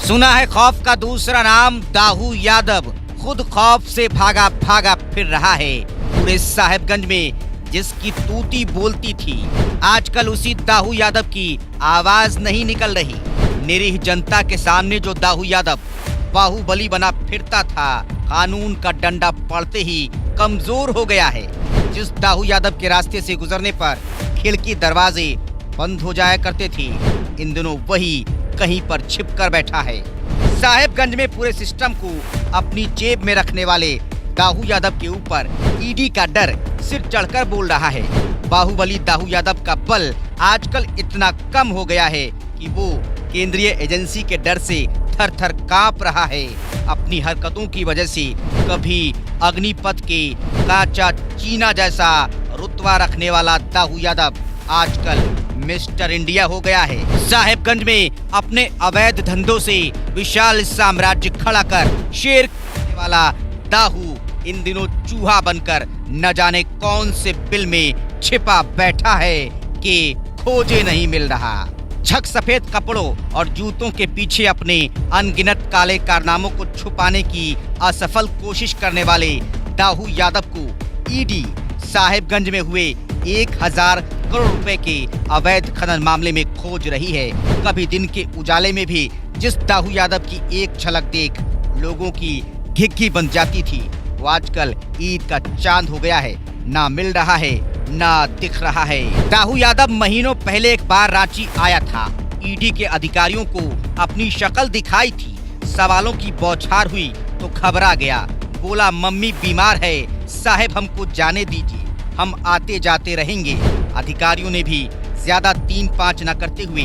सुना है खौफ का दूसरा नाम दाऊ यादव खुद खौफ से भागा भागा फिर रहा है। पूरे साहेबगंज में जिसकी तूती बोलती थी, आजकल उसी दाऊ यादव की आवाज नहीं निकल रही। निरीह जनता के सामने जो दाऊ यादव बाहुबली बना फिरता था, कानून का डंडा पड़ते ही कमजोर हो गया है। जिस दाऊ यादव के रास्ते से गुजरने पर खिड़की दरवाजे बंद हो जाया करते थे, इन दिनों वही कहीं पर छिप कर बैठा है। साहेबगंज में पूरे सिस्टम को अपनी जेब में रखने वाले दाऊ यादव के ऊपर ईडी का डर सिर चढ़कर बोल रहा है। बाहुबली दाऊ यादव का बल आजकल इतना कम हो गया है कि वो केंद्रीय एजेंसी के डर से थर थर कांप रहा है। अपनी हरकतों की वजह से कभी अग्निपथ के कांचा चीना जैसा रुतबा रखने वाला दाऊ यादव आजकल मिस्टर इंडिया हो गया है। साहेबगंज में अपने अवैध धंधों से विशाल साम्राज्य खड़ा कर शेर करने वाला दाऊ इन दिनों चूहा बनकर न जाने कौन से बिल में छिपा बैठा है कि खोजे नहीं मिल रहा। झक सफेद कपड़ों और जूतों के पीछे अपने अनगिनत काले कारनामों को छुपाने की असफल कोशिश करने वाले दाऊ यादव को ईडी साहेबगंज में हुए 1000 करोड़ रुपए के अवैध खनन मामले में खोज रही है। कभी दिन के उजाले में भी जिस दाऊ यादव की एक झलक देख लोगों की घिघी बन जाती थी, वो आजकल ईद का चांद हो गया है। ना मिल रहा है, ना दिख रहा है। दाऊ यादव महीनों पहले एक बार रांची आया था। ईडी के अधिकारियों को अपनी शक्ल दिखाई थी। सवालों की बौछार हुई तो घबरा गया। बोला, मम्मी बीमार है, साहब हमको जाने दीजिए, हम आते जाते रहेंगे। अधिकारियों ने भी ज्यादा 3-5 न करते हुए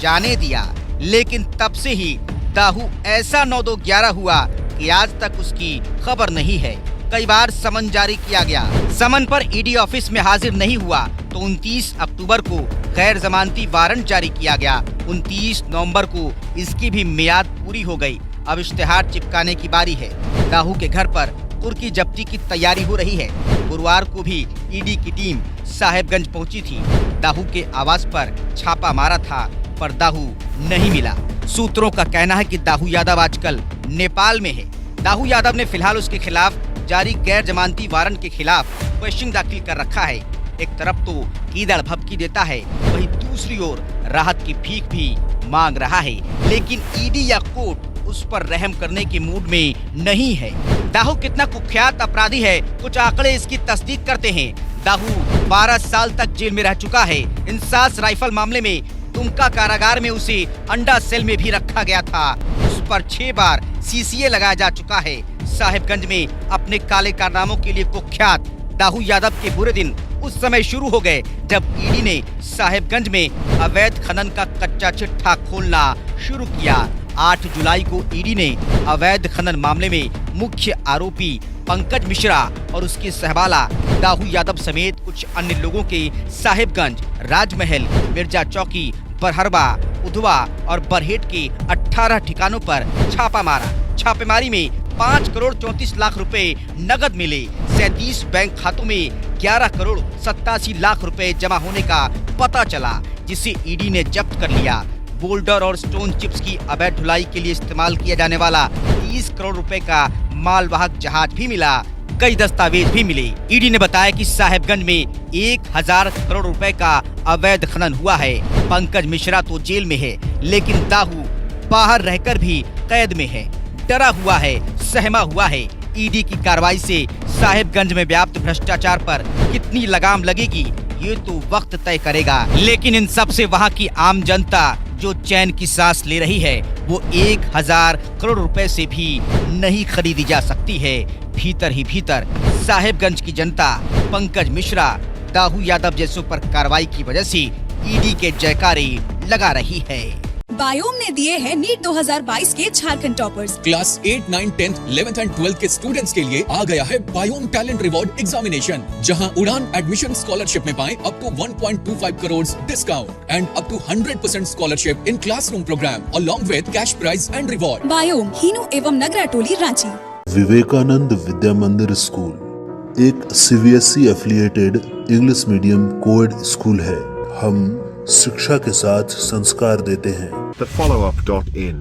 जाने दिया। लेकिन तब से ही दाऊ ऐसा 9-2-11 हुआ कि आज तक उसकी खबर नहीं है। कई बार समन जारी किया गया। समन पर ईडी ऑफिस में हाजिर नहीं हुआ तो 29 अक्टूबर को गैर जमानती वारंट जारी किया गया। 29 नवंबर को इसकी भी मियाद पूरी हो गई। अब इश्तेहार चिपकाने की बारी है। दाऊ के घर पर कुर्की जब्ती की तैयारी हो रही है। गुरुवार को भी ईडी की टीम साहेबगंज पहुंची थी। दाऊ के आवास पर छापा मारा था पर दाऊ नहीं मिला। सूत्रों का कहना है कि दाऊ यादव आजकल नेपाल में है। दाऊ यादव ने फिलहाल उसके खिलाफ जारी गैर जमानती वारंट के खिलाफ क्वेश्चन दाखिल कर रखा है। एक तरफ तो कीदड़ भभकी देता है, वहीं दूसरी ओर राहत की भीख भी मांग रहा है। लेकिन ईडी या कोर्ट उस पर रहम करने के मूड में नहीं है। दाऊ कितना कुख्यात अपराधी है, कुछ आंकड़े इसकी तस्दीक करते हैं। दाऊ 12 साल तक जेल में रह चुका है। इंसास राइफल मामले में दुमका कारागार में उसे अंडा सेल में भी रखा गया था। उस पर 6 बार सीसीए लगाया जा चुका है। साहेबगंज में अपने काले कारनामों के लिए कुख्यात दाऊ यादव के बुरे दिन उस समय शुरू हो गए जब ईडी ने साहेबगंज में अवैध खनन का कच्चा चिट्ठा खोलना शुरू किया। 8 जुलाई को ईडी ने अवैध खनन मामले में मुख्य आरोपी पंकज मिश्रा और उसके सहवाला दाऊ यादव समेत कुछ अन्य लोगों के साहेबगंज, राजमहल, मिर्जा चौकी, बरहरवा, उधवा और बरहेट के 18 ठिकानों पर छापा मारा। छापेमारी में 5 करोड़ 34 लाख रुपए नगद मिले। 37 बैंक खातों में 11 करोड़ 87 लाख रुपए जमा होने का पता चला, जिसे ईडी ने जब्त कर लिया। बोल्डर और स्टोन चिप्स की अवैध ढुलाई के लिए इस्तेमाल किया जाने वाला 30 करोड़ रुपए का मालवाहक जहाज भी मिला। कई दस्तावेज भी मिले। ईडी ने बताया कि साहेबगंज में 1000 करोड़ रुपए का अवैध खनन हुआ है। पंकज मिश्रा तो जेल में है, लेकिन दाऊ बाहर रहकर भी कैद में है। डरा हुआ है, सहमा हुआ है। ईडी की कार्रवाई से साहेबगंज में व्याप्त भ्रष्टाचार पर कितनी लगाम लगेगी, ये तो वक्त तय करेगा। लेकिन इन सब से वहाँ की आम जनता जो चैन की सांस ले रही है, वो 1000 करोड़ रुपए से भी नहीं खरीदी जा सकती है। भीतर ही भीतर साहेबगंज की जनता पंकज मिश्रा, दाऊ यादव जैसों पर कार्रवाई की वजह से ईडी के जयकारे लगा रही है। बायोम ने दिए हैं नीट 2022 के Jharkhand toppers. Class 8, 9, 10, 11th and 12th के स्टूडेंट्स के लिए आ गया है बायोम टैलेंट रिवॉर्ड एग्जामिनेशन, जहां उड़ान एडमिशन स्कॉलरशिप में पाएं up to 1.25 crore discount and up to 100% scholarship in classroom program along with cash prize and reward. बायोम, हीनू एवं नगरा टोली, रांची। विवेकानंद विद्या मंदिर स्कूल एक CBSE affiliated English medium coed school है। हम शिक्षा के साथ संस्कार देते हैं। thefollowup.in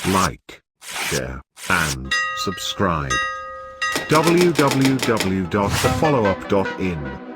like, share, and subscribe. www.thefollowup.in